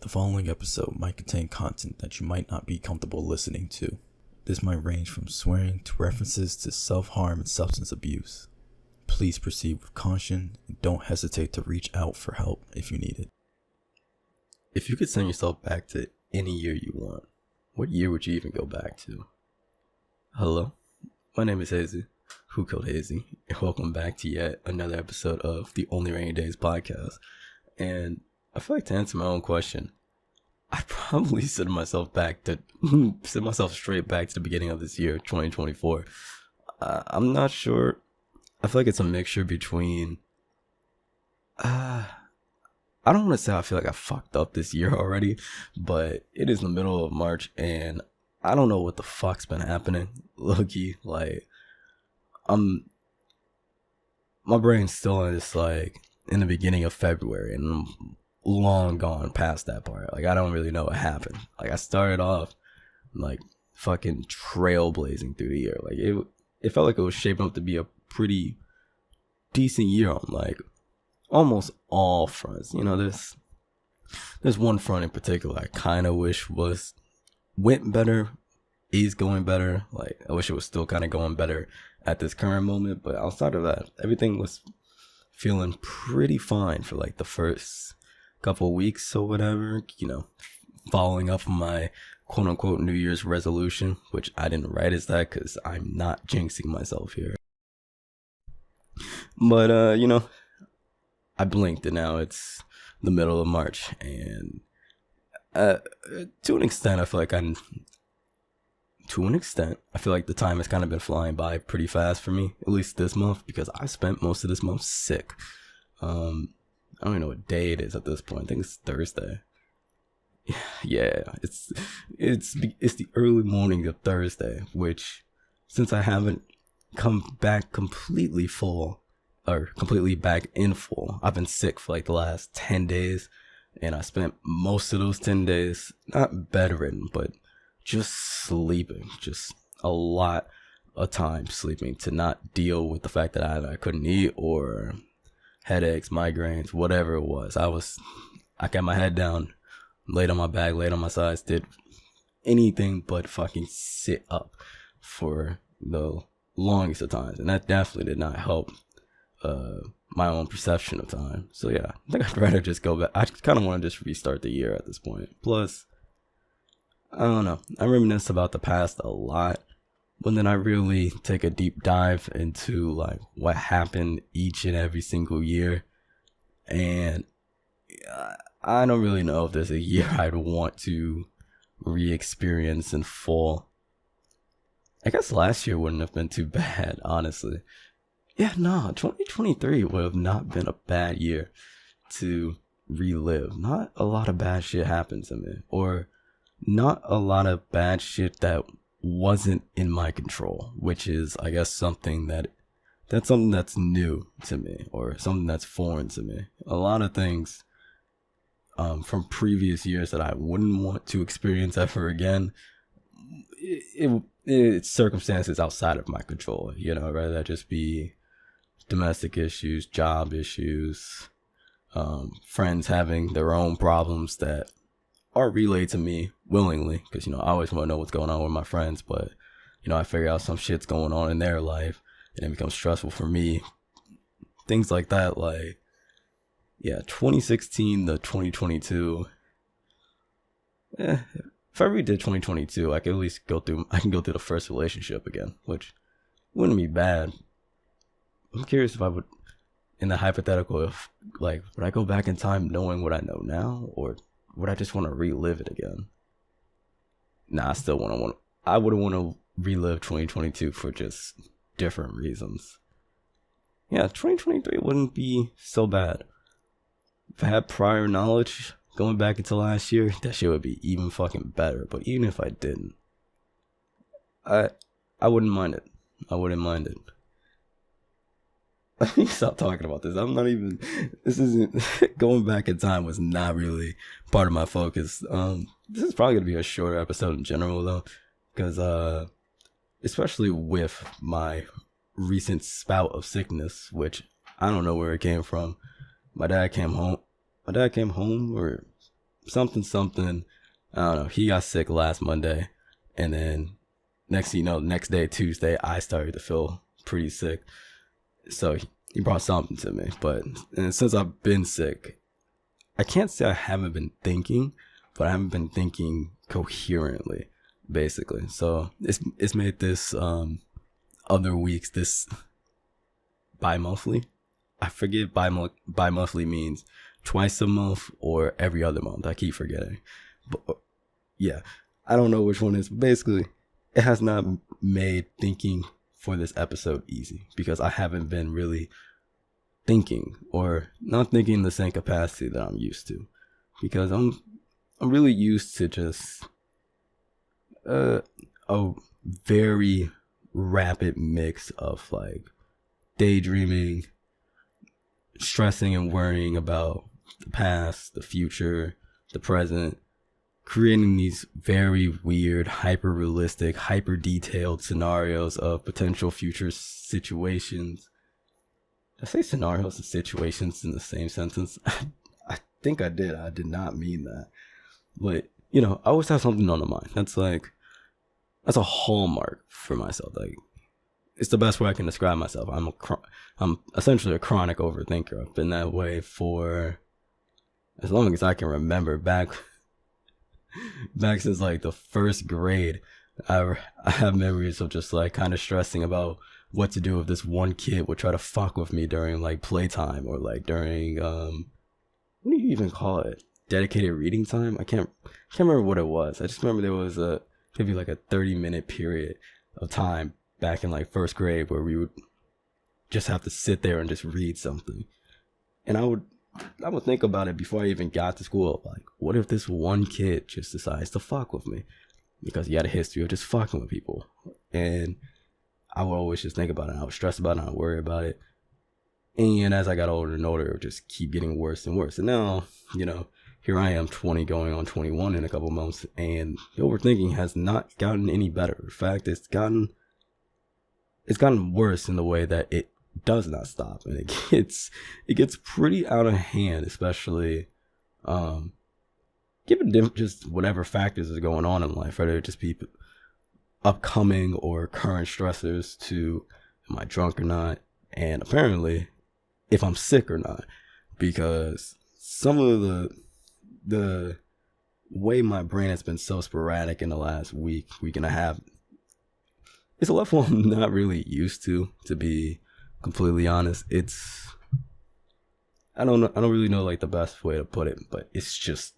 The following episode might contain content that you might not be comfortable listening to. This might range from swearing to references to self-harm and substance abuse. Please proceed with caution and don't hesitate to reach out for help if you need it. If you could send yourself back to any year you want, what year would you even go back to? Hello, my name is Hazy, Who Killed Hazy, and welcome back to yet another episode of the Only Rainy Days podcast. And I feel like to answer my own question, I'd probably send myself straight back to the beginning of this year, 2024. I'm not sure. I feel like it's a mixture between, I don't want to say I feel like I fucked up this year already, but it is the middle of March and I don't know what the fuck's been happening. Low-key, like, my brain's still in this, like, in the beginning of February, and I'm long gone past that part. Like, I don't really know what happened. Like, I started off like fucking trailblazing through the year. Like, it felt like it was shaping up to be a pretty decent year on like almost all fronts. You know, there's one front in particular I kind of wish went better, is going better. Like, I wish it was still kind of going better at this current moment, but outside of that, everything was feeling pretty fine for like the first couple of weeks or whatever, you know, following up on my quote unquote New Year's resolution, which I didn't write as that because I'm not jinxing myself here. But, you know, I blinked and now it's the middle of March, and to an extent, I feel like the time has kind of been flying by pretty fast for me, at least this month, because I spent most of this month sick. I don't even know what day it is at this point. I think it's Thursday. Yeah, it's the early morning of Thursday, which, since I haven't come back completely back in full, I've been sick for like the last 10 days, and I spent most of those 10 days not bedridden, but just sleeping, just a lot of time sleeping to not deal with the fact that I couldn't eat or headaches, migraines, whatever it was. I got my head down, laid on my back, laid on my sides, did anything but fucking sit up for the longest of times, and that definitely did not help my own perception of time. So yeah, I think I'd rather just go back. I kind of want to just restart the year at this point. Plus, I don't know, I reminisce about the past a lot, but then I really take a deep dive into like what happened each and every single year, and I don't really know if there's a year I'd want to re-experience in full. I guess last year wouldn't have been too bad, honestly. Yeah, no, 2023 would have not been a bad year to relive. Not a lot of bad shit happened to me, or not a lot of bad shit that wasn't in my control, which is, I guess, something that's new to me, or something that's foreign to me. A lot of things from previous years that I wouldn't want to experience ever again, it's circumstances outside of my control, you know, whether that just be domestic issues, job issues, friends having their own problems that are relayed to me willingly, because, you know, I always want to know what's going on with my friends, but, you know, I figure out some shit's going on in their life and it becomes stressful for me. Things like that, like, yeah, 2016 to 2022. If I redid 2022, I can at least go through the first relationship again, which wouldn't be bad. I'm curious if I would, in the hypothetical, if, like, would I go back in time knowing what I know now, or would I just want to relive it again? Nah, I would want to relive 2022 for just different reasons. Yeah, 2023 wouldn't be so bad. If I had prior knowledge going back into last year, that shit would be even fucking better. But even if I didn't, I wouldn't mind it. I wouldn't mind it. Let me stop talking about this. This isn't, going back in time was not really part of my focus. This is probably going to be a shorter episode in general, though, because, especially with my recent spout of sickness, which I don't know where it came from. My dad came home, or something. I don't know. He got sick last Monday, and then next thing you know, next day, Tuesday, I started to feel pretty sick. So he brought something to me. But since I've been sick, I can't say I haven't been thinking, but I haven't been thinking coherently, basically. So it's made this other weeks this bi-monthly. I forget bi-monthly means twice a month or every other month. I keep forgetting. But yeah, I don't know which one is. Basically, it has not made thinking for this episode easy because I haven't been really thinking or not thinking in the same capacity that I'm used to, because I'm really used to just a very rapid mix of like daydreaming, stressing and worrying about the past, the future, the present, creating these very weird, hyper realistic, hyper detailed scenarios of potential future situations. Did I say scenarios and situations in the same sentence? I think I did. I did not mean that. But, you know, I always have something on the mind. That's a hallmark for myself. Like, it's the best way I can describe myself. I'm essentially a chronic overthinker. I've been that way for as long as I can remember. Back since like the first grade, I have memories of just like kind of stressing about what to do if this one kid would try to fuck with me during like playtime or like during what do you even call it? Dedicated reading time? I can't remember what it was. I just remember there was maybe like a 30-minute period of time back in like first grade where we would just have to sit there and just read something. And I would think about it before I even got to school. Like, what if this one kid just decides to fuck with me? Because he had a history of just fucking with people. And I would always just think about it. I would stress about it. I would worry about it. And as I got older and older, it would just keep getting worse and worse. And now, you know, here I am, 20 going on 21 in a couple months. And the overthinking has not gotten any better. In fact, it's gotten worse in the way that it does not stop, and it gets pretty out of hand, especially given just whatever factors is going on in life, whether it just be upcoming or current stressors to am I drunk or not, and apparently if I'm sick or not, because some of the way my brain has been so sporadic in the last week and a half, it's a level I'm not really used to be completely honest. I don't really know like the best way to put it, but it's just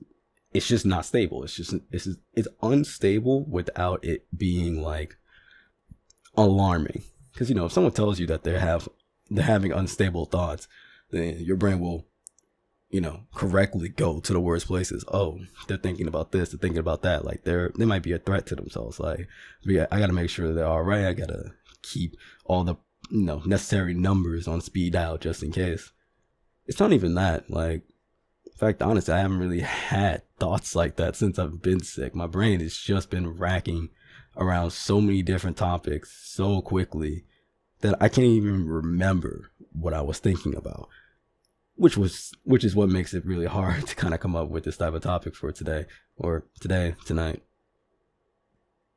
not stable. It's unstable without it being like alarming. Because, you know, if someone tells you that they're having unstable thoughts, then your brain will, you know, correctly go to the worst places. Oh, they're thinking about this, they're thinking about that. Like they might be a threat to themselves. Like, I gotta make sure they're all right. I gotta keep all the, you know, necessary numbers on speed dial just in case. It's not even that. Like, in fact, honestly, I haven't really had thoughts like that since I've been sick. My brain has just been racking around so many different topics so quickly that I can't even remember what I was thinking about. Which is what makes it really hard to kind of come up with this type of topic for today, or tonight.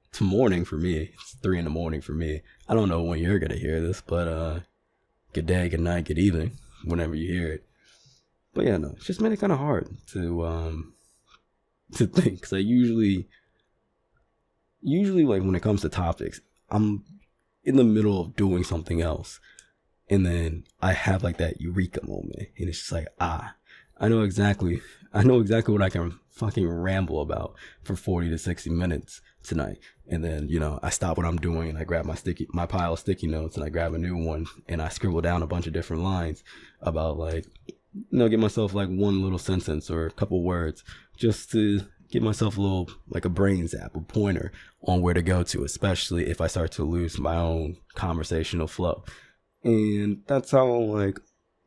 It's morning for me. It's 3 a.m. for me. I don't know when you're gonna hear this, but good day, good night, good evening, whenever you hear it. But yeah, no, it's just made it kind of hard to think, because I usually like when it comes to topics, I'm in the middle of doing something else, and then I have like that eureka moment, and it's just like, I know exactly what I can fucking ramble about for 40 to 60 minutes tonight. And then, you know, I stop what I'm doing and I grab my pile of sticky notes and I grab a new one and I scribble down a bunch of different lines about, like, you know, get myself like one little sentence or a couple words just to give myself a little, like a brain zap, a pointer on where to go to, especially if I start to lose my own conversational flow. And that's how, like,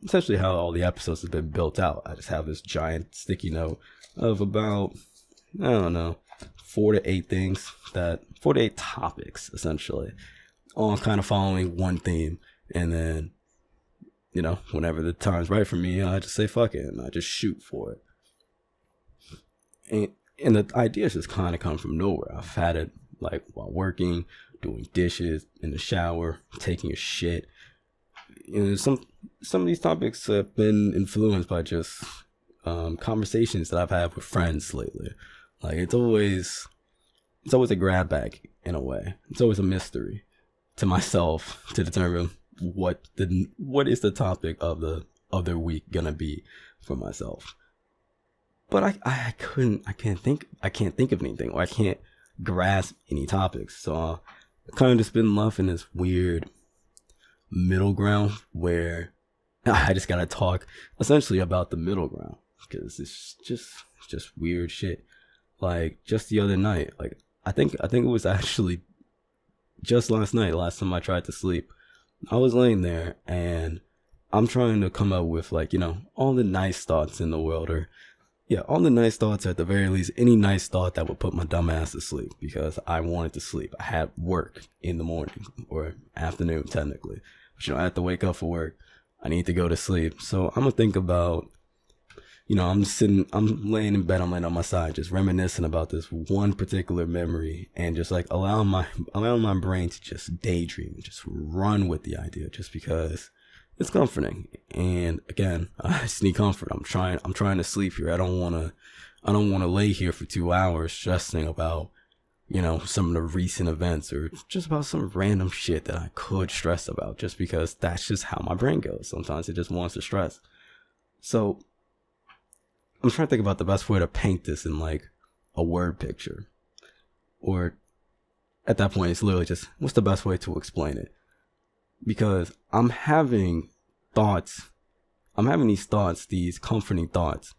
essentially how all the episodes have been built out. I just have this giant sticky note of about, I don't know, 4 to 8 topics, essentially, all kind of following one theme. And then, you know, whenever the time's right for me, I just say fuck it and I just shoot for it. And the ideas just kind of come from nowhere. I've had it like while working, doing dishes, in the shower, taking a shit. Some of these topics have been influenced by just conversations that I've had with friends lately. Like it's always a grab bag in a way. It's always a mystery to myself to determine what is the topic of the other week gonna be for myself. But I can't think of anything, or I can't grasp any topics. So I kind of just been left in this weird middle ground where I just gotta talk essentially about the middle ground, because it's just weird shit. Like just the other night, like I think it was actually just last night, last time I tried to sleep, I was laying there and I'm trying to come up with like, all the nice thoughts in the world, or all the nice thoughts, at the very least, any nice thought that would put my dumb ass to sleep, because I wanted to sleep. I had work in the morning or afternoon technically, but I have to wake up for work. I need to go to sleep. So I'm gonna think about, I'm laying in bed, I'm laying on my side, just reminiscing about this one particular memory, and just like allowing my brain to just daydream, just run with the idea, just because it's comforting. And again, I just need comfort. I'm trying to sleep here. I don't want to lay here for 2 hours stressing about, some of the recent events, or just about some random shit that I could stress about, just because that's just how my brain goes. Sometimes it just wants to stress. So I'm trying to think about the best way to paint this in like a word picture, or at that point, it's literally just, what's the best way to explain it? Because I'm having these thoughts, these comforting thoughts,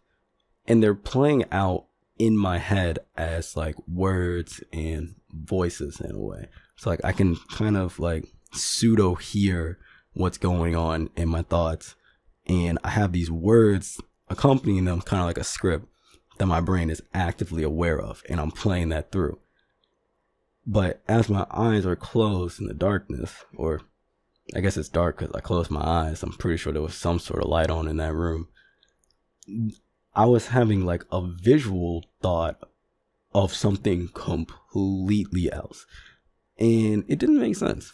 and they're playing out in my head as like words and voices in a way. So like I can kind of like pseudo hear what's going on in my thoughts, and I have these words accompanying them, kind of like a script that my brain is actively aware of, and I'm playing that through. But as my eyes are closed in the darkness, or I guess it's dark because I closed my eyes, I'm pretty sure there was some sort of light on in that room, I was having like a visual thought of something completely else, and it didn't make sense.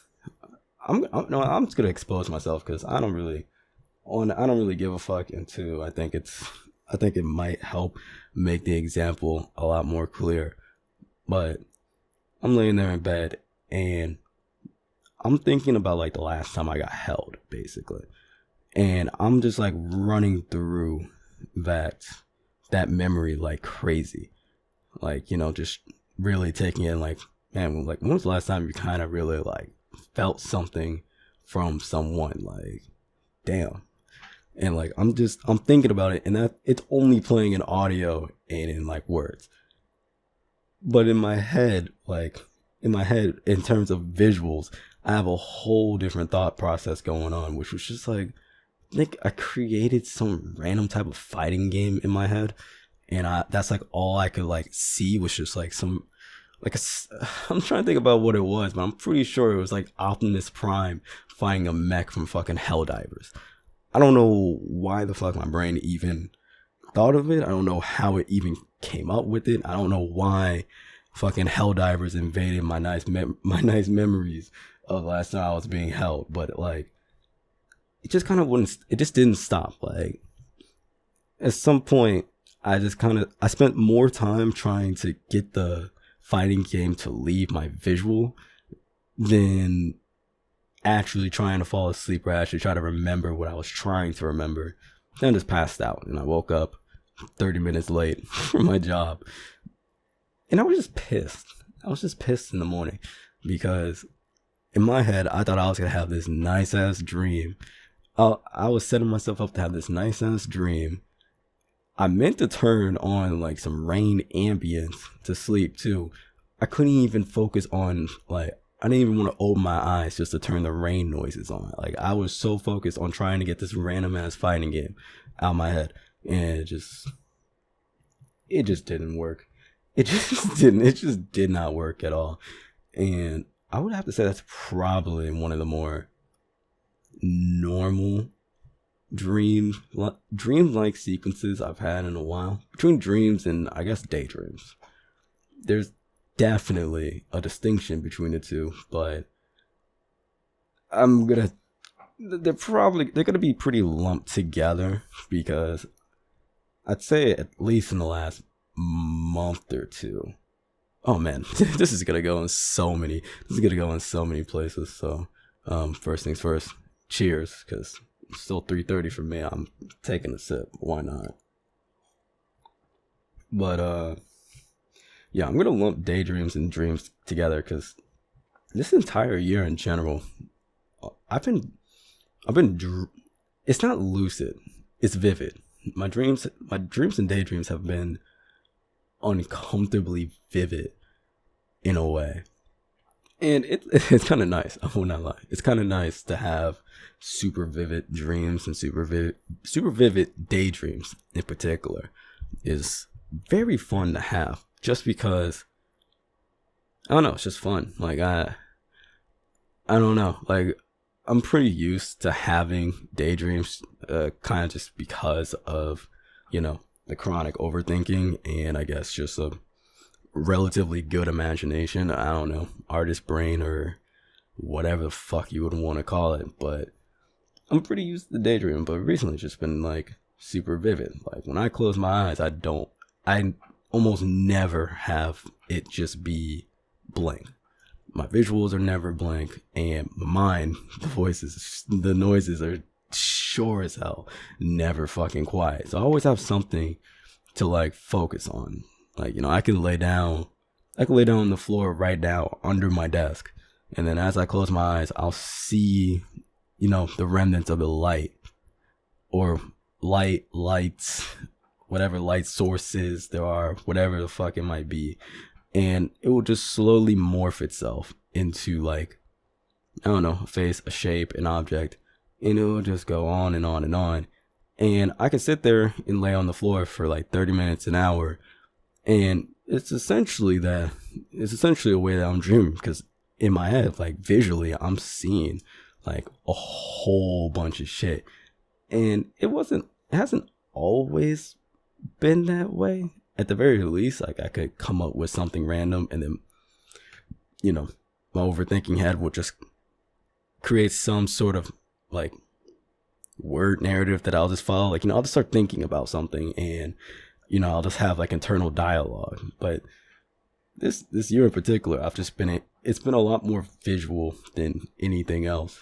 I'm just gonna expose myself, because I don't really give a fuck. And two, I think it might help make the example a lot more clear. But I'm laying there in bed and I'm thinking about like the last time I got held, basically. And I'm just like running through that memory like crazy. Like, just really taking in like, man, like when was the last time you kind of really like felt something from someone? Like, damn. And like I'm thinking about it, and that it's only playing in audio and in like words. But in my head, in terms of visuals, I have a whole different thought process going on, which was just like I created some random type of fighting game in my head, and that's like all I could like see was just like some I'm trying to think about what it was, but I'm pretty sure it was like Optimus Prime fighting a mech from fucking Helldivers. I don't know why the fuck my brain even thought of it. I don't know how it even came up with it. I don't know why fucking Helldivers invaded my nice memories of last time I was being held. But like, it just didn't stop. Like, at some point, I spent more time trying to get the fighting game to leave my visual than actually trying to fall asleep, or actually try to remember what I was trying to remember. Then I just passed out, and I woke up 30 minutes late for my job. And I was just pissed. I was just pissed in the morning, because in my head, I thought I was going to have this nice ass dream. I was setting myself up to have this nice ass dream. I meant to turn on like some rain ambience to sleep too. I couldn't even focus on like, I didn't even want to open my eyes just to turn the rain noises on. Like, I was so focused on trying to get this random ass fighting game out of my head, and it just didn't work. It just did not work at all. And I would have to say that's probably one of the more normal dream-like sequences I've had in a while. Between dreams and, I guess, daydreams, there's definitely a distinction between the two, but they're gonna be pretty lumped together, because I'd say at least in the last month or two. Oh man, this is gonna go in so many places. So, first things first, cheers, because it's still 3:30 for me. I'm taking a sip. Why not? But yeah, I'm gonna lump daydreams and dreams together, because this entire year in general, I've been. It's not lucid. It's vivid. My dreams and daydreams have been uncomfortably vivid in a way, and it's kind of nice. I will not lie. It's kind of nice to have super vivid dreams and super vivid daydreams in particular. Is very fun to have, just because I don't know. It's just fun. Like I don't know. Like, I'm pretty used to having daydreams, kind of just because of, the chronic overthinking, and I guess just a relatively good imagination. I don't know, artist brain or whatever the fuck you would want to call it, but I'm pretty used to daydreaming. But recently it's just been like super vivid. Like when I close my eyes, I almost never have it just be blank. My visuals are never blank, and my mind, the noises are sure as hell never fucking quiet. So I always have something to like focus on. Like, I can lay down on the floor right now under my desk, and then as I close my eyes, I'll see, the remnants of the light, or lights, whatever light sources there are, whatever the fuck it might be. And it will just slowly morph itself into, like, I don't know, a face, a shape, an object. And it will just go on and on and on. And I can sit there and lay on the floor for like 30 minutes, an hour. And it's essentially a way that I'm dreaming. Because in my head, like visually, I'm seeing like a whole bunch of shit. And it hasn't always been that way. At the very least, like I could come up with something random, and then, my overthinking head will just create some sort of like word narrative that I'll just follow. Like, I'll just start thinking about something, and, I'll just have like internal dialogue. But this year in particular, it's been a lot more visual than anything else.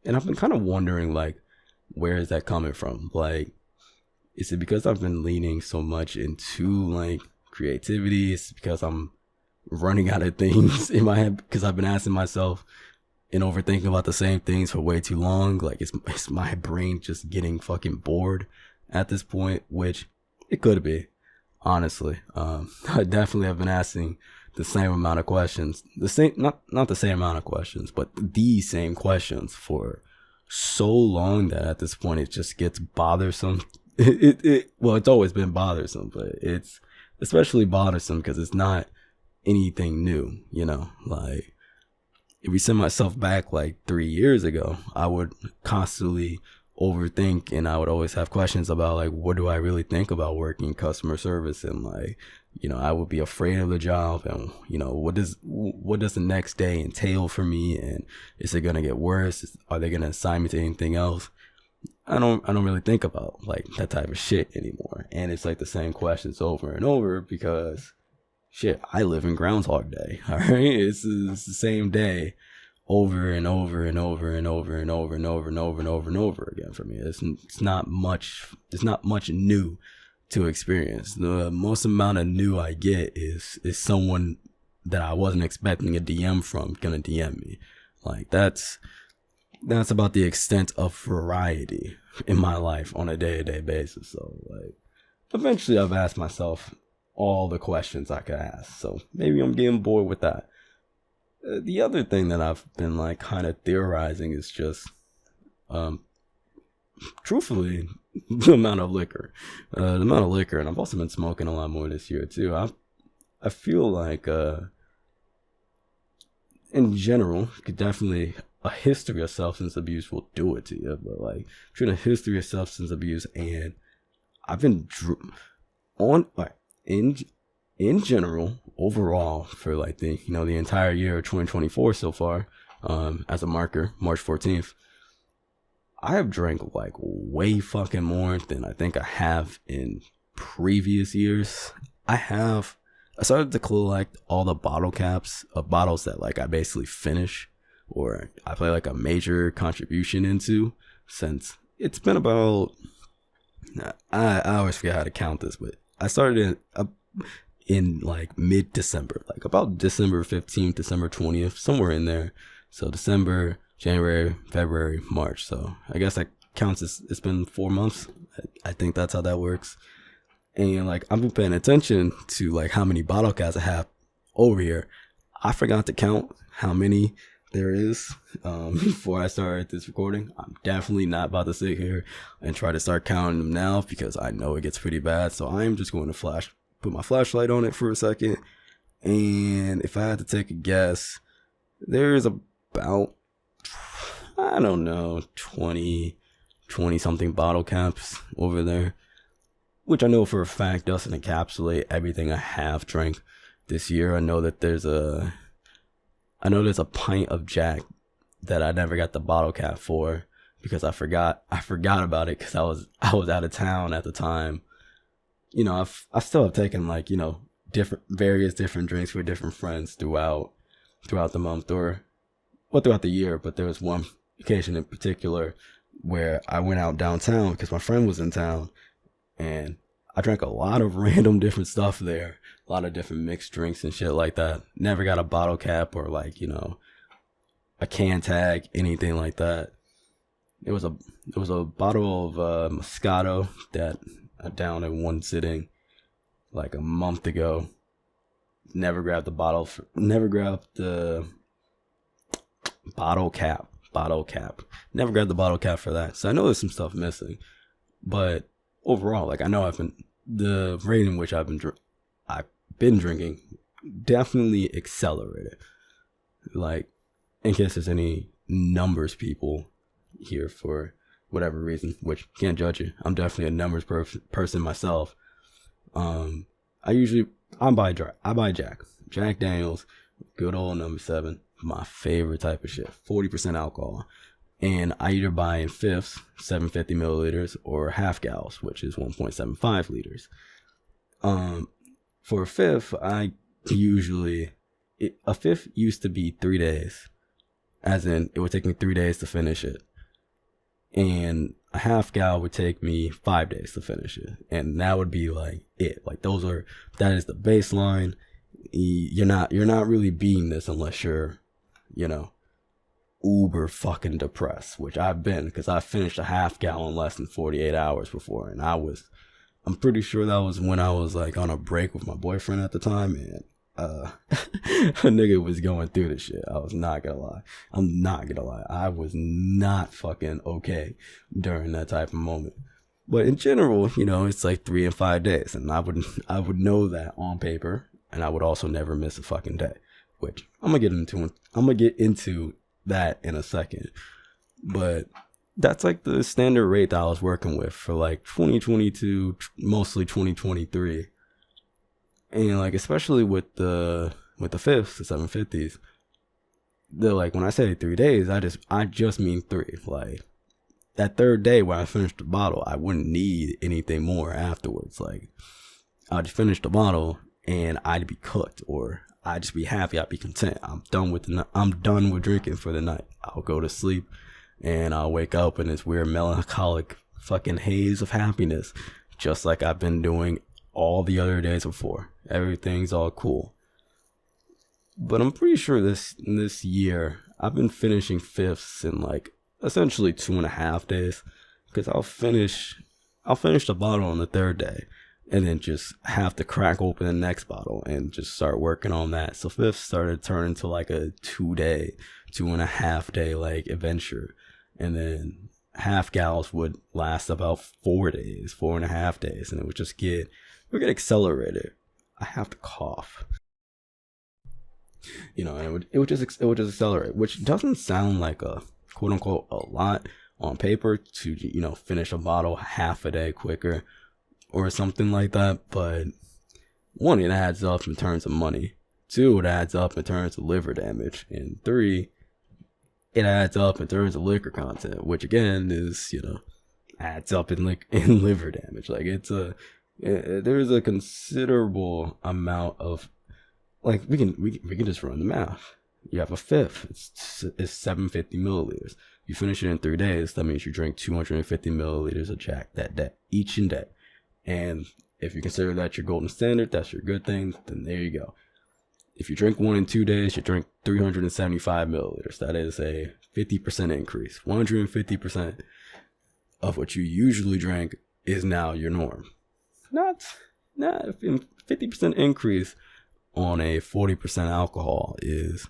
And I've been kind of wondering, like, where is that coming from? Like, is it because I've been leaning so much into like creativity? Is it because I'm running out of things in my head because I've been asking myself and overthinking about the same things for way too long? Like, it's my brain just getting fucking bored at this point, which it could be, honestly. I definitely have been asking the same amount of questions, not the same amount of questions, but the same questions for so long that at this point it just gets bothersome. Well, it's always been bothersome, but it's especially bothersome because it's not anything new, like if we send myself back like 3 years ago, I would constantly overthink, and I would always have questions about like, what do I really think about working customer service? And like, I would be afraid of the job, and what does the next day entail for me? And is it going to get worse? Are they going to assign me to anything else? I don't really think about like that type of shit anymore. And it's like the same questions over and over because shit, I live in Groundhog Day. All right. It's the same day over and over and over and over and over and over and over and over and over again for me. It's not much new to experience. The most amount of new I get is someone that I wasn't expecting a DM from gonna DM me. Like that's about the extent of variety in my life on a day-to-day basis. So like eventually I've asked myself all the questions I could ask. So maybe I'm getting bored with that. The other thing that I've been like kind of theorizing is just truthfully the amount of liquor. And I've also been smoking a lot more this year too. I feel like in general, could definitely a history of substance abuse will do it to you. But like, between a history of substance abuse and I've been on like in general overall for like the the entire year of 2024 so far, as a marker, March 14th, I have drank like way fucking more than I think I have in previous years. I started to collect all the bottle caps of bottles that like I basically finish or I play like a major contribution into, since it's been about, I always forget how to count this, but I started in like mid-December, like about December 15th, December 20th, somewhere in there. So December, January, February, March. So I guess that counts as it's been 4 months. I think that's how that works. And like, I've been paying attention to like how many bottle caps I have over here. I forgot to count how many there is before I started this recording. I'm definitely not about to sit here and try to start counting them now because I know it gets pretty bad. So I'm just going to put my flashlight on it for a second. And if I had to take a guess, there's about, I don't know, 20 something bottle caps over there, which I know for a fact doesn't encapsulate everything I have drank this year. I know there's a pint of Jack that I never got the bottle cap for because I forgot about it because I was out of town at the time. I still have taken like, various different drinks with different friends throughout the month or throughout the year. But there was one occasion in particular where I went out downtown because my friend was in town, and I drank a lot of random different stuff there, a lot of different mixed drinks and shit like that. Never got a bottle cap or like, a can tag, anything like that. It was a bottle of Moscato that I downed in one sitting like a month ago. Never grabbed the bottle cap. Never grabbed the bottle cap for that. So I know there's some stuff missing, but overall, like, I know the rate in which I've been drinking definitely accelerated. Like, in case there's any numbers people here for whatever reason, which can't judge you. I'm definitely a numbers person myself. I buy Jack Daniels, good old number 7, my favorite type of shit, 40% alcohol. And I either buy in fifths, 750 milliliters, or half gallons, which is 1.75 liters. For a fifth, a fifth used to be 3 days, as in it would take me 3 days to finish it. And a half gal would take me 5 days to finish it. And that would be like it. Like, that is the baseline. You're not really beating this unless you're, uber fucking depressed, which I've been, because I finished a half gallon in less than 48 hours before. And I'm pretty sure that was when I was like on a break with my boyfriend at the time, and a nigga was going through the shit. I was not gonna lie. I'm not gonna lie. I was not fucking okay during that type of moment. But in general, it's like 3 and 5 days, and I would know that on paper, and I would also never miss a fucking day, which I'm gonna get into that in a second. But that's like the standard rate that I was working with for like 2022, mostly 2023. And like, especially with the fifths, the 750s, they're like, when I say 3 days, I just mean 3. Like, that third day when I finished the bottle, I wouldn't need anything more afterwards. Like, I'd finish the bottle and I'd be cooked, or I'd just be happy, I'd be content. I'm done with drinking for the night. I'll go to sleep and I'll wake up in this weird melancholic fucking haze of happiness, just like I've been doing all the other days before. Everything's all cool. But I'm pretty sure this year I've been finishing fifths in like essentially 2.5 days, because I'll finish the bottle on the third day and then just have to crack open the next bottle and just start working on that. So fifths started turning to like a 2.5 day like adventure, and then half gals would last about 4 days, 4.5 days, and it would get accelerated. I have to cough. And it would just accelerate, which doesn't sound like a quote unquote a lot on paper to finish a bottle half a day quicker or something like that. But one, it adds up in terms of money. Two, it adds up in terms of liver damage. And three, it adds up in terms of liquor content, which again is, adds up in liver damage. Like there's a considerable amount of, like, we can just run the math. You have a fifth. It's 750 milliliters. You finish it in 3 days. That means you drink 250 milliliters of Jack that day, each and day. And if you consider that your golden standard, that's your good thing, then there you go. If you drink one in 2 days, you drink 375 milliliters. That is a 50% increase. 150% of what you usually drink is now your norm. Not 50% increase on a 40% alcohol is,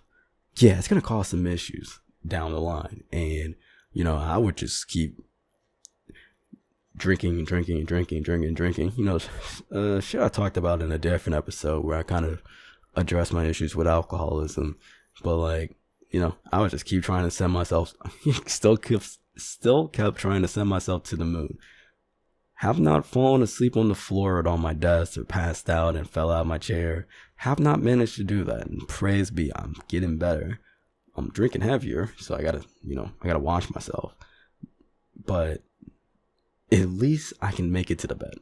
it's going to cause some issues down the line. And, I would just keep drinking. Shit I talked about in a different episode where I kind of addressed my issues with alcoholism. But I would just keep trying to send myself, still kept trying to send myself to the moon. Have not fallen asleep on the floor or on my desk or passed out and fell out of my chair. Have not managed to do that. And praise be, I'm getting better. I'm drinking heavier, so I gotta watch myself. But at least I can make it to the bed.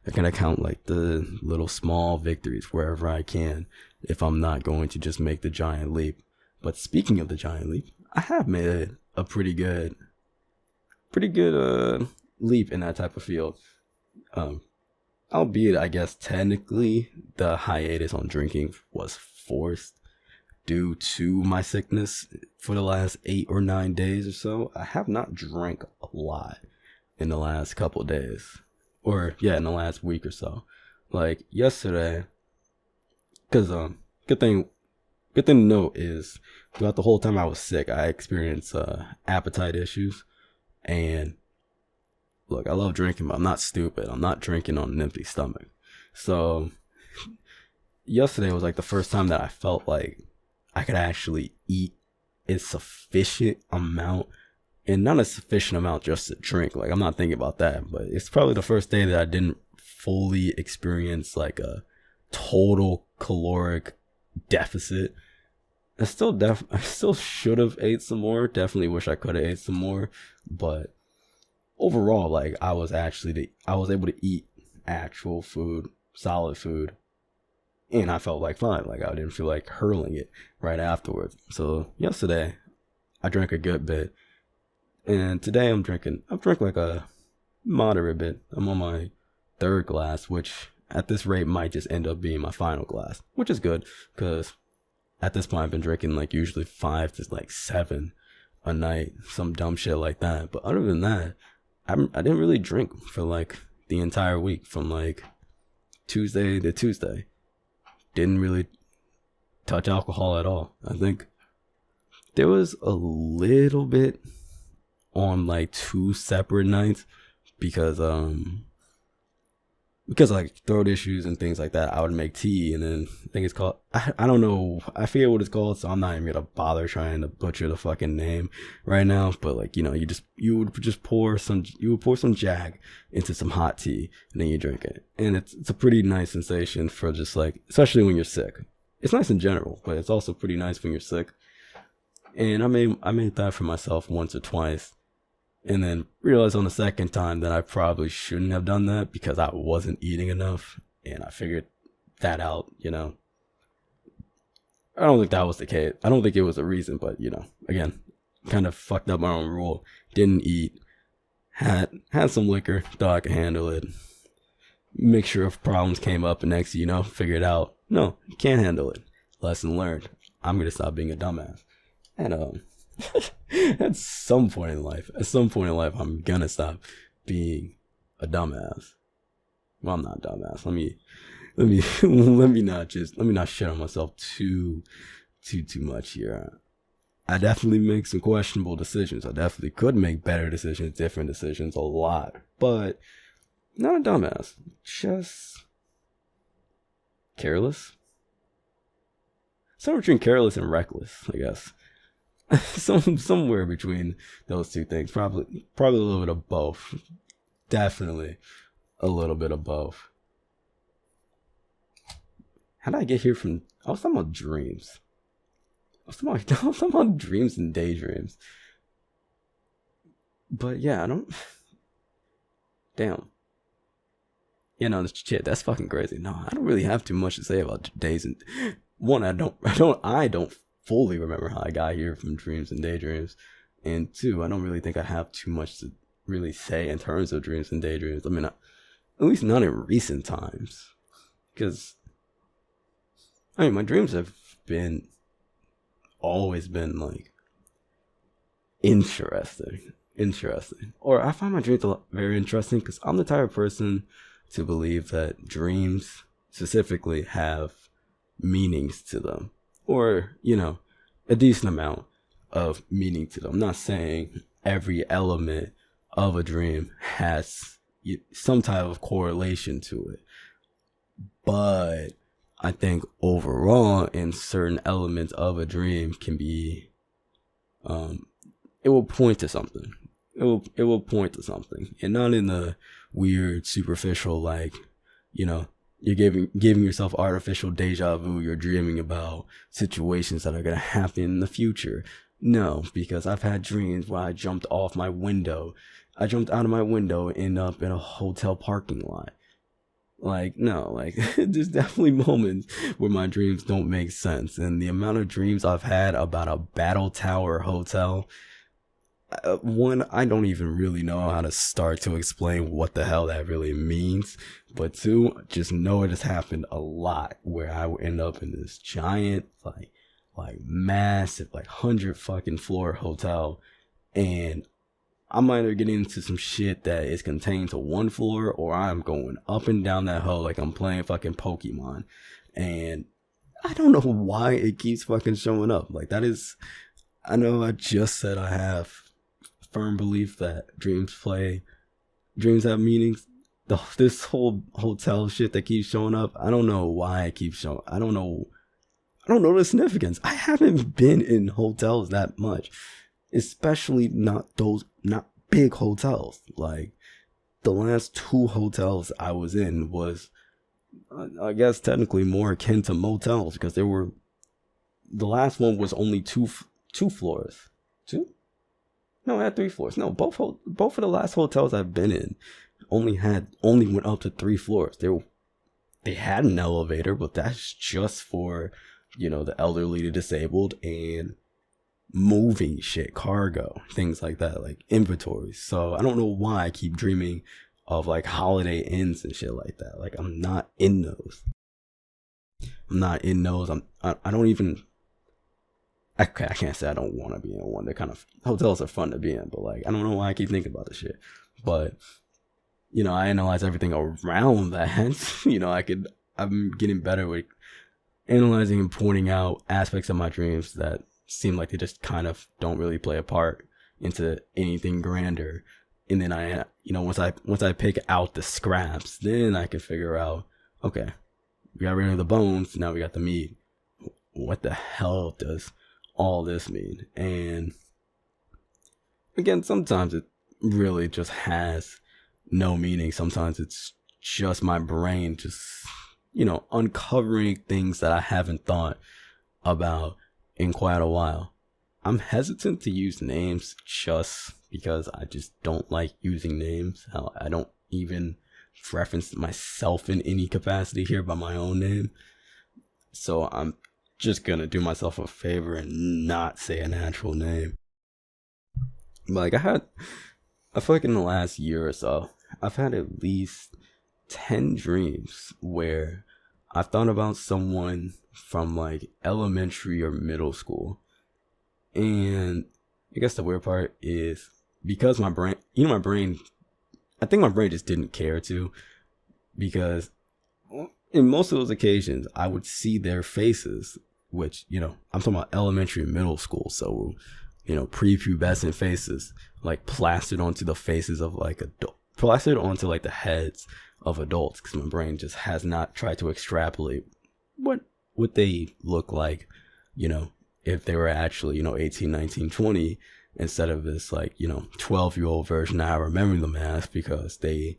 I can count like the little small victories wherever I can if I'm not going to just make the giant leap. But speaking of the giant leap, I have made a pretty good leap in that type of field. Albeit, I guess technically the hiatus on drinking was forced due to my sickness for the last 8 or 9 days or so. I have not drank a lot in the last couple of days, or in the last week or so. Like yesterday, because good thing to note is throughout the whole time I was sick, I experienced appetite issues. And look, I love drinking, but I'm not stupid. I'm not drinking on an empty stomach. So yesterday was like the first time that I felt like I could actually eat a sufficient amount, and not a sufficient amount just to drink. Like, I'm not thinking about that, but it's probably the first day that I didn't fully experience like a total caloric deficit. I still should have ate some more. Definitely wish I could have ate some more, but overall, like, I was able to eat actual food, solid food, and I felt like fine. Like, I didn't feel like hurling it right afterwards. So yesterday, I drank a good bit, and today I've drank like a moderate bit. I'm on my 3rd glass, which at this rate might just end up being my final glass, which is good because at this point I've been drinking like usually 5 to like 7 a night, some dumb shit like that. But other than that, I didn't really drink for like the entire week, from like Tuesday to Tuesday. Didn't really touch alcohol at all. I think there was a little bit on like 2 separate nights because like throat issues and things like that. I would make tea, and then I think it's called, I don't know, I forget what it's called, so I'm not even gonna bother trying to butcher the fucking name right now. But like, you would pour some Jag into some hot tea, and then you drink it, and it's a pretty nice sensation for just like, especially when you're sick. It's nice in general, but it's also pretty nice when you're sick. And I made that for myself once or twice. And then realized on the second time that I probably shouldn't have done that because I wasn't eating enough. And I figured that out, I don't think that was the case. I don't think it was a reason, but, again, kind of fucked up my own rule. Didn't eat. Had some liquor. Thought I could handle it. Mixture of problems came up, and next, figured out, no, you can't handle it. Lesson learned. I'm going to stop being a dumbass. And, at some point in life, I'm gonna stop being a dumbass. Well, I'm not a dumbass. Let me not shit on myself too much here. I definitely make some questionable decisions. I definitely could make better decisions, different decisions, a lot, but not a dumbass. Just careless. somewhere between careless and reckless, I guess. Somewhere between those two things. Probably a little bit of both. Definitely a little bit of both. How did I get here from? I was talking about dreams. I was talking about dreams and daydreams. But yeah, I don't. Damn. Yeah, no, shit, that's fucking crazy. No, I don't really have too much to say about days and one. I don't fully remember how I got here from dreams and daydreams, and two, I don't really think I have too much to really say in terms of dreams and daydreams. I mean, at least not in recent times, because I mean, my dreams have always been like interesting, or I find my dreams very interesting because I'm the type of person to believe that dreams specifically have meanings to them, or, you know, a decent amount of meaning to them. I'm not saying every element of a dream has some type of correlation to it, but I think overall in certain elements of a dream can be, it will point to something. It will point to something, and not in the weird, superficial, like, you know, you're giving yourself artificial deja vu. You're dreaming about situations that are gonna happen in the future. No, because I've had dreams where I jumped out of my window, and ended up in a hotel parking lot. Like, no, like, there's definitely moments where my dreams don't make sense, and the amount of dreams I've had about a Battle Tower hotel. One, I don't even really know how to start to explain what the hell that really means. But two, just know it has happened a lot where I would end up in this giant, like massive, like 100 fucking floor hotel, and I'm either getting into some shit that is contained to one floor, or I'm going up and down that hole like I'm playing fucking Pokemon. And I don't know why it keeps fucking showing up. Like, that is, I know I just said I have firm belief that dreams have meanings. This whole hotel shit that keeps showing up, I don't know why it keeps showing. I don't know the significance. I haven't been in hotels that much, especially not big hotels. Like, the last 2 hotels I was in was, I guess, technically more akin to motels, because the last one was only two floors. 2? No, it had 3 floors. No, both of the last hotels I've been in only went up to 3 floors. They had an elevator, but that's just for, you know, the elderly, to disabled, and moving shit, cargo, things like that, like inventories. So I don't know why I keep dreaming of like Holiday Inns and shit like that. Like, I'm not in those. I don't even. I can't say I don't want to be in one. They're kind of, hotels are fun to be in, but like, I don't know why I keep thinking about this shit. But, you know, I analyze everything around that. You know, I'm getting better with analyzing and pointing out aspects of my dreams that seem like they just kind of don't really play a part into anything grander. And then I, you know, once I pick out the scraps, then I can figure out, okay, we got rid of the bones, now we got the meat. What the hell does all this mean? And again, sometimes it really just has no meaning. Sometimes it's just my brain just, you know, uncovering things that I haven't thought about in quite a while. I'm hesitant to use names just because I just don't like using names. I don't even reference myself in any capacity here by my own name. So I'm just gonna do myself a favor and not say an actual name. Like, I feel like in the last year or so, I've had at least 10 dreams where I've thought about someone from like elementary or middle school. And I guess the weird part is, because my brain, I think my brain just didn't care to, because in most of those occasions I would see their faces, which, you know, I'm talking about elementary and middle school, so, you know, prepubescent faces, like plastered onto the faces of like plastered onto like the heads of adults, because my brain just has not tried to extrapolate what they look like if they were actually, 18, 19, 20, instead of this, 12-year-old version I remember them as, because they,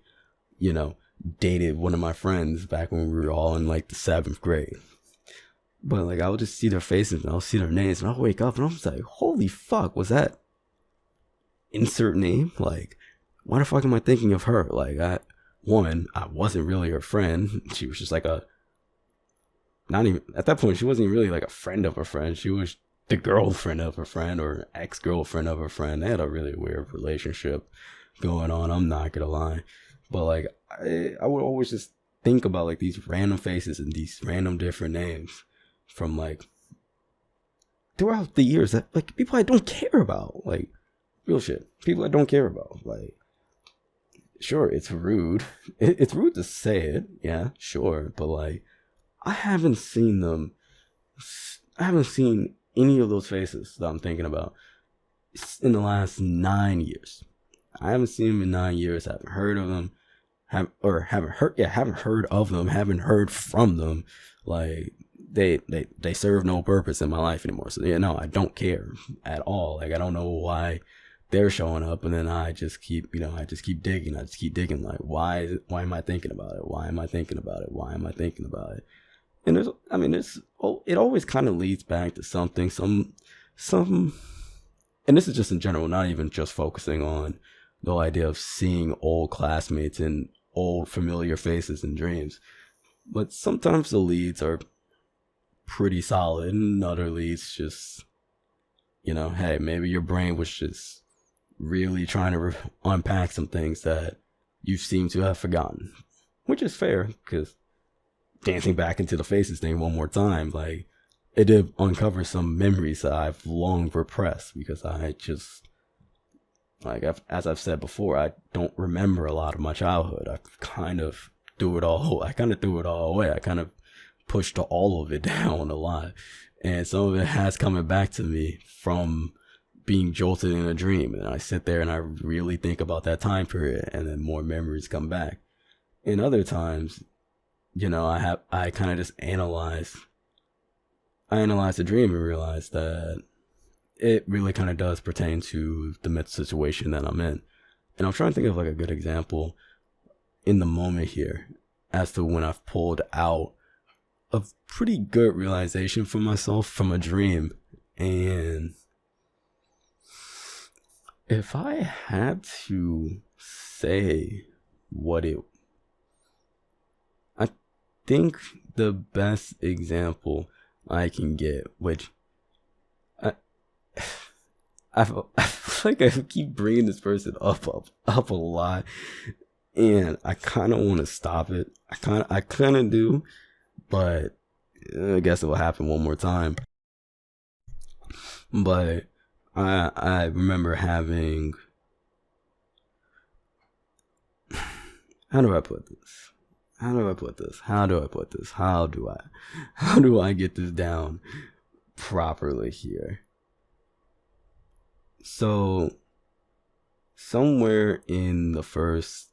dated one of my friends back when we were all in like the 7th grade. But like, I would just see their faces and I'll see their names and I'll wake up and I'm just like, holy fuck, was that insert name? Like, why the fuck am I thinking of her? Like, I wasn't really her friend. She was just like not even, at that point, she wasn't even really like a friend of a friend. She was the girlfriend of a friend or ex-girlfriend of a friend. They had a really weird relationship going on, I'm not gonna lie. But like, I would always just think about like these random faces and these random different names from like throughout the years, that like people I don't care about, like real shit, people I don't care about. Like, sure, it's rude. It's rude to say it, yeah, sure, but like, I haven't seen any of those faces that I'm thinking about in the last 9 years. I haven't seen them in 9 years. Haven't heard of them. Haven't heard of them. Haven't heard from them. Like, they serve no purpose in my life anymore. So yeah, no, I don't care at all. Like, I don't know why they're showing up, and then I just keep digging. I just keep digging. Like, why am I thinking about it? Why am I thinking about it? Why am I thinking about it? And it always kind of leads back to something, some, and this is just in general, not even just focusing on the idea of seeing old classmates and old familiar faces in dreams. But sometimes the leads are pretty solid, and other leads just, hey, maybe your brain was just really trying to unpack some things that you seem to have forgotten, which is fair, because dancing back into the faces thing one more time, like, it did uncover some memories that I've long repressed, because I just, like, as I've said before, I don't remember a lot of my childhood. I kind of threw it all away. I kind of pushed all of it down a lot, and some of it has coming back to me from being jolted in a dream, and I sit there and I really think about that time period, and then more memories come back. And other times, I kind of just analyze the dream and realize that it really kind of does pertain to the mental situation that I'm in. And I'm trying to think of like a good example in the moment here as to when I've pulled out a pretty good realization for myself from a dream. And if I had to say I think the best example I can get, which I feel like I keep bringing this person up a lot, and I kind of want to stop it. I kind of do, but I guess it will happen one more time. But I remember having, how do I put this? How do I get this down properly here? So, somewhere in the first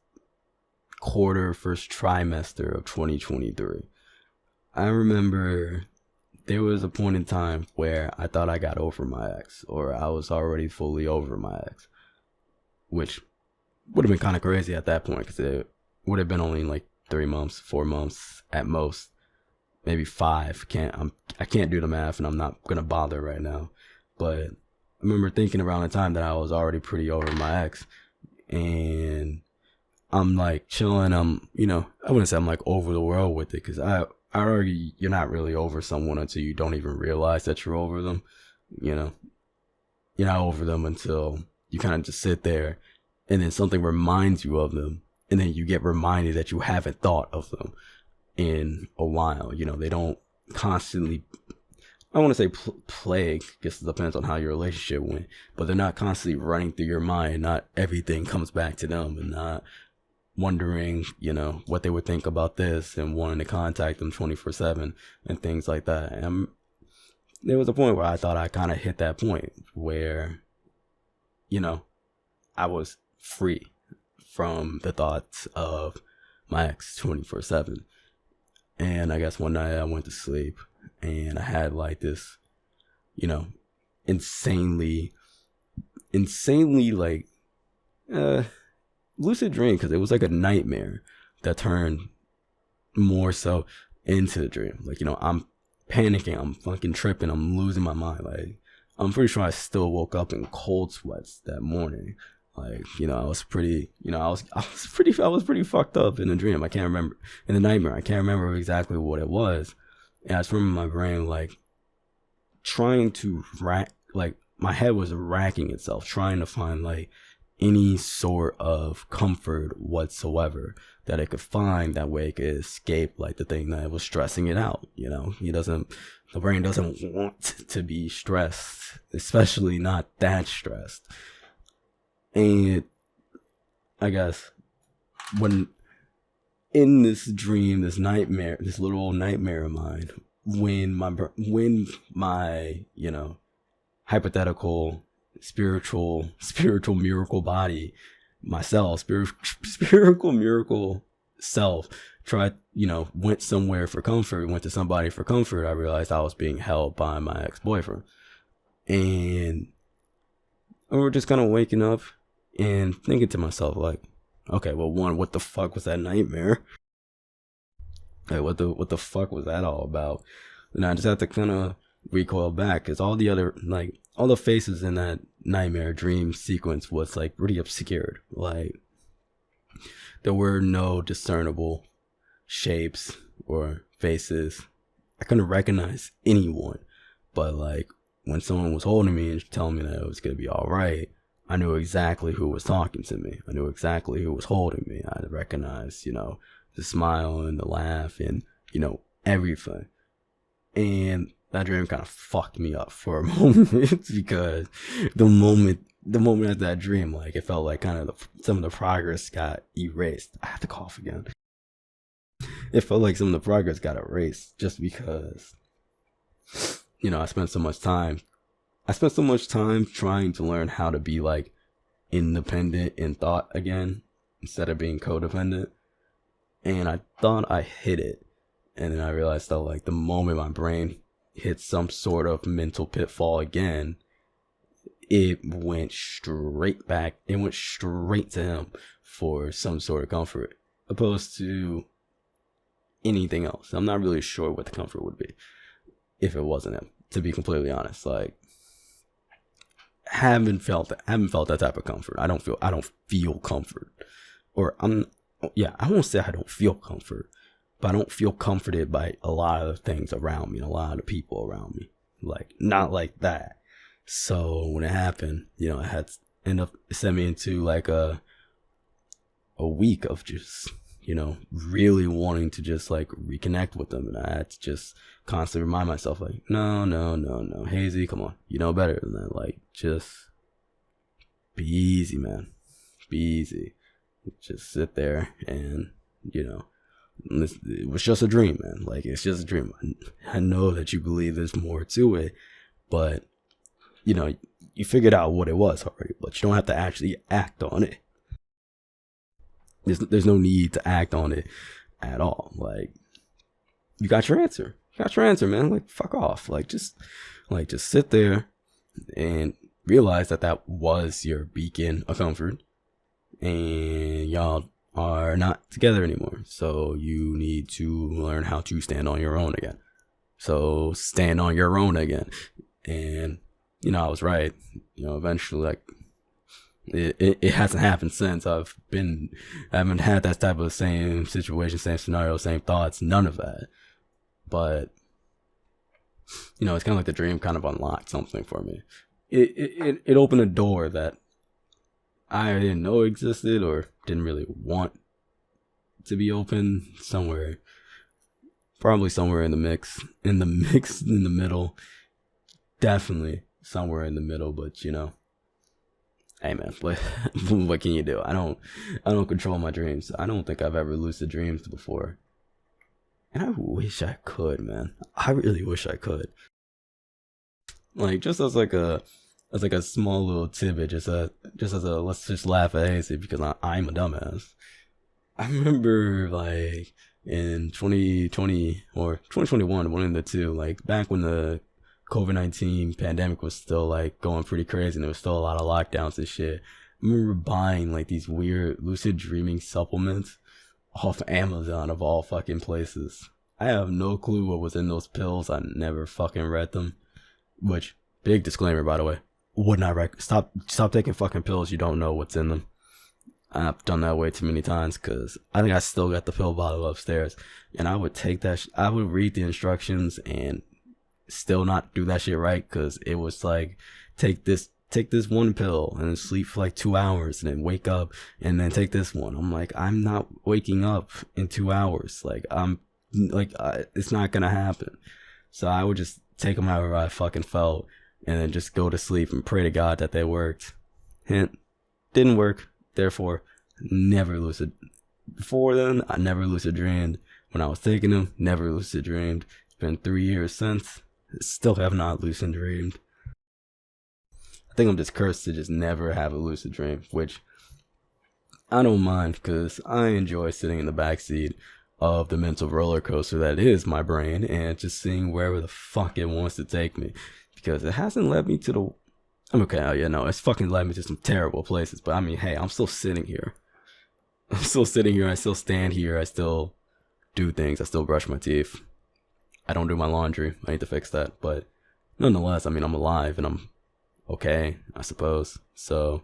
trimester of 2023, I remember there was a point in time where I thought I got over my ex, or I was already fully over my ex, which would have been kind of crazy at that point, because it would have been only like 3 months, 4 months at most, maybe 5. I can't do the math, and I'm not gonna bother right now. But I remember thinking around the time that I was already pretty over my ex, and I'm like chilling. I wouldn't say I'm like over the world with it, because I argue you're not really over someone until you don't even realize that you're over them. You're not over them until you kind of just sit there, and then something reminds you of them, and then you get reminded that you haven't thought of them in a while. They don't constantly, I want to say plague, guess it depends on how your relationship went, but they're not constantly running through your mind. Not everything comes back to them, and not wondering, what they would think about this and wanting to contact them 24/7 and things like that. And there was a point where I thought I kind of hit that point where, I was free from the thoughts of my ex 24/7. And I guess one night I went to sleep and I had like this insanely like lucid dream, because it was like a nightmare that turned more so into the dream. Like, I'm panicking, I'm fucking tripping, I'm losing my mind. Like, I'm pretty sure I still woke up in cold sweats that morning. Like, I was pretty, I was pretty fucked up in the dream. I can't remember, in the nightmare, I can't remember exactly what it was. And I just remember my brain, like, trying to my head was racking itself, trying to find, like, any sort of comfort whatsoever that it could find. That way it could escape, like, the thing that was stressing it out. The brain doesn't want to be stressed, especially not that stressed. And I guess when in this dream, this nightmare, this little old nightmare of mine, when my hypothetical spiritual miracle body, myself, spiritual miracle self, tried, went somewhere for comfort, went to somebody for comfort, I realized I was being held by my ex-boyfriend. And I remember just kind of waking up and thinking to myself, like, okay, well, one, what the fuck was that nightmare? Like, what the fuck was that all about? And I just had to kind of recoil back, because all the faces in that nightmare dream sequence was, like, pretty obscured. Like, there were no discernible shapes or faces. I couldn't recognize anyone. But, like, when someone was holding me and telling me that it was gonna be all right, I knew exactly who was talking to me. I knew exactly who was holding me. I recognized, the smile and the laugh and, everything. And that dream kind of fucked me up for a moment, because the moment after that dream, like, it felt like kind of some of the progress got erased. I have to cough again. It felt like some of the progress got erased, just because, I spent so much time trying to learn how to be, like, independent in thought again, instead of being codependent. And I thought I hit it. And then I realized that, like, the moment my brain hit some sort of mental pitfall again, it went straight back. It went straight to him for some sort of comfort, opposed to anything else. I'm not really sure what the comfort would be if it wasn't him, to be completely honest. Like, haven't felt that type of comfort. I don't feel comfort. Or I won't say I don't feel comfort, but I don't feel comforted by a lot of things around me, a lot of the people around me. Like, not like that. So when it happened, it had sent me into, like, a week of just, really wanting to just, like, reconnect with them. And I had to just constantly remind myself, like, no, Hazy, come on, you know better than that. Like, just be easy, man. Be easy. Just sit there and, it was just a dream, man. Like, it's just a dream. I know that you believe there's more to it, but, you figured out what it was already, but you don't have to actually act on it. There's no need to act on it at all. Like, you got your answer. You got your answer, man. Like, fuck off. Like, just sit there and realize that was your beacon of comfort, and y'all are not together anymore. So you need to learn how to stand on your own again. So stand on your own again. And, I was right. Eventually, like, it hasn't happened since. I haven't had that type of same situation, same scenario, same thoughts, none of that. But, it's kind of like the dream kind of unlocked something for me. It opened a door that I didn't know existed, or didn't really want to be open, probably somewhere in the middle, definitely somewhere in the middle. But, hey, man, what can you do? I don't control my dreams. I don't think I've ever lucid dreamed before. And I wish I could, man. I really wish I could. Like, just as like a small little tidbit, just as a let's just laugh at Hazy, because I'm a dumbass. I remember, like, in 2020 or 2021, one of the two, like, back when the COVID-19 pandemic was still like going pretty crazy and there was still a lot of lockdowns and shit. I remember buying like these weird lucid dreaming supplements off Amazon of all fucking places. I have no clue what was in those pills. I never fucking read them. Which, big disclaimer by the way, would not stop taking fucking pills you don't know what's in them. I've done that way too many times because I think I still got the pill bottle upstairs, and I would take that. I would read the instructions and still not do that shit right because it was like, take this one pill and then sleep for like 2 hours and then wake up and then take this one. I'm like, I'm not waking up in 2 hours. Like it's not gonna happen. So I would just take them however I fucking felt and then just go to sleep and pray to God that they worked. Hint, didn't work. Therefore, never lucid. Before then, I never lucid dreamed. When I was taking them, never lucid dreamed. It's been 3 years since. Still have not lucid dreamed. I think I'm just cursed to just never have a lucid dream, which I don't mind because I enjoy sitting in the backseat of the mental roller coaster that is my brain and just seeing wherever the fuck it wants to take me, because it hasn't led me to the... I'm okay, oh yeah, no, it's fucking led me to some terrible places, but I mean, hey, I'm still sitting here. I still stand here, I still do things, I still brush my teeth. I don't do my laundry, I need to fix that, but nonetheless, I mean, I'm alive and I'm okay, I suppose. So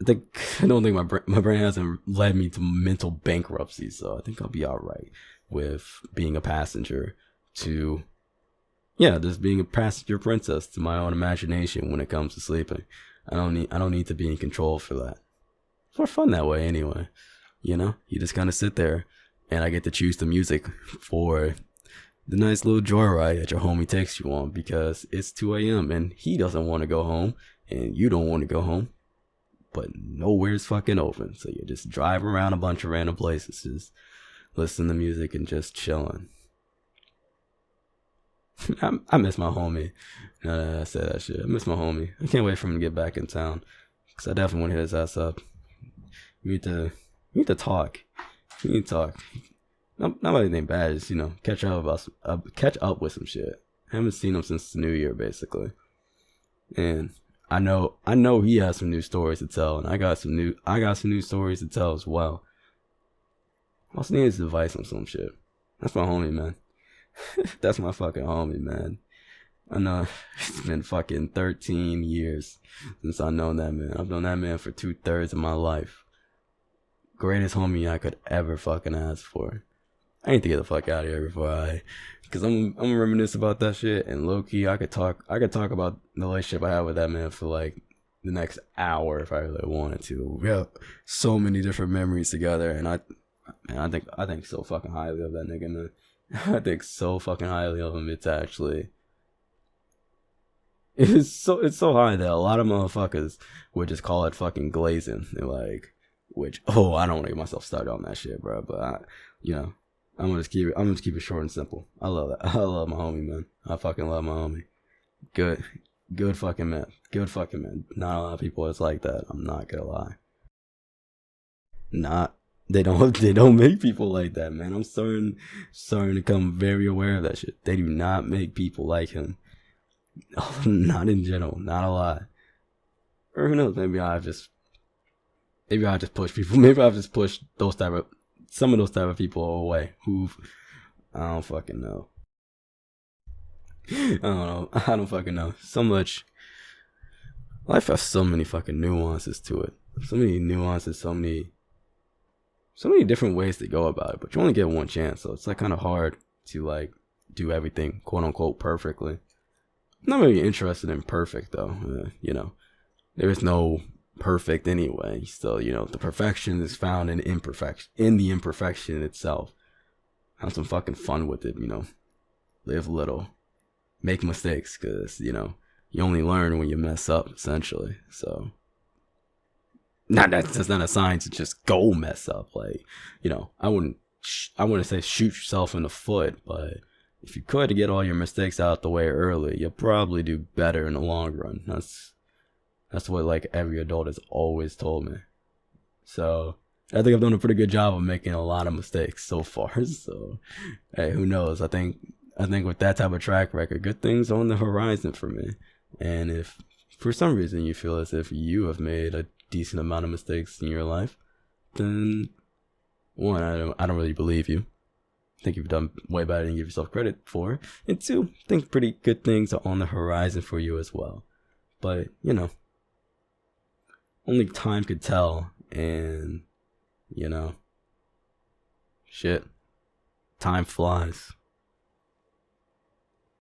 I don't think my brain hasn't led me to mental bankruptcy, so I think I'll be alright with being a passenger to... yeah, just being a passenger princess to my own imagination when it comes to sleeping. I don't need to be in control for that. It's more fun that way anyway. You know? You just kinda sit there and I get to choose the music for the nice little joyride that your homie takes you on because it's 2 a.m. and he doesn't want to go home and you don't want to go home. But nowhere's fucking open. So you just drive around a bunch of random places, just listen to music and just chilling. I miss my homie. I said that shit. I miss my homie. I can't wait for him to get back in town because I definitely want to hit his ass up. We need to talk. We need to talk. Not anything bad. Just catch up with some shit. I haven't seen him since the New Year basically, and I know he has some new stories to tell, and I got some new stories to tell as well. I also need his advice on some shit. That's my homie, man. That's my fucking homie, man. I know it's been fucking 13 years since I've known that man. I've known that man for 2/3 of my life. Greatest homie I could ever fucking ask for. I need to get the fuck out of here because I'm reminisce about that shit, and low key I could talk about the relationship I have with that man for like the next hour if I really wanted to. We have so many different memories together, and I think so fucking highly of that nigga, man. I think so fucking highly of him. It's so high that a lot of motherfuckers would just call it fucking glazing. They're like, I don't want to get myself started on that shit, bro. But I'm gonna just keep it short and simple. I love that. I love my homie, man. I fucking love my homie. Good fucking man. Good fucking man. Not a lot of people is like that. I'm not gonna lie. They don't make people like that, man. I'm starting to become very aware of that shit. They do not make people like him. Not in general, not a lot. Or who knows? Maybe I just push people. Maybe I've just pushed some of those type of people away. I don't fucking know. I don't fucking know. So much. Life has so many fucking nuances to it. So many nuances. So many different ways to go about it, but you only get one chance, so it's like kind of hard to like do everything quote unquote perfectly. I'm not really interested in perfect though. There is no perfect anyway. Still, the perfection is found in the imperfection itself. Have some fucking fun with it, live little, make mistakes, because you only learn when you mess up, essentially. So that's not a sign to just go mess up. Like, I wouldn't say shoot yourself in the foot, but if you could get all your mistakes out the way early, you'll probably do better in the long run. That's what like every adult has always told me. So I think I've done a pretty good job of making a lot of mistakes so far. So hey, who knows? I think I think with that type of track record, good things on the horizon for me. And if for some reason you feel as if you have made a decent amount of mistakes in your life, then one, I don't really believe you. I think you've done way better than you give yourself credit for. And two, I think pretty good things are on the horizon for you as well. But, you know, only time could tell. And, you know, shit, time flies.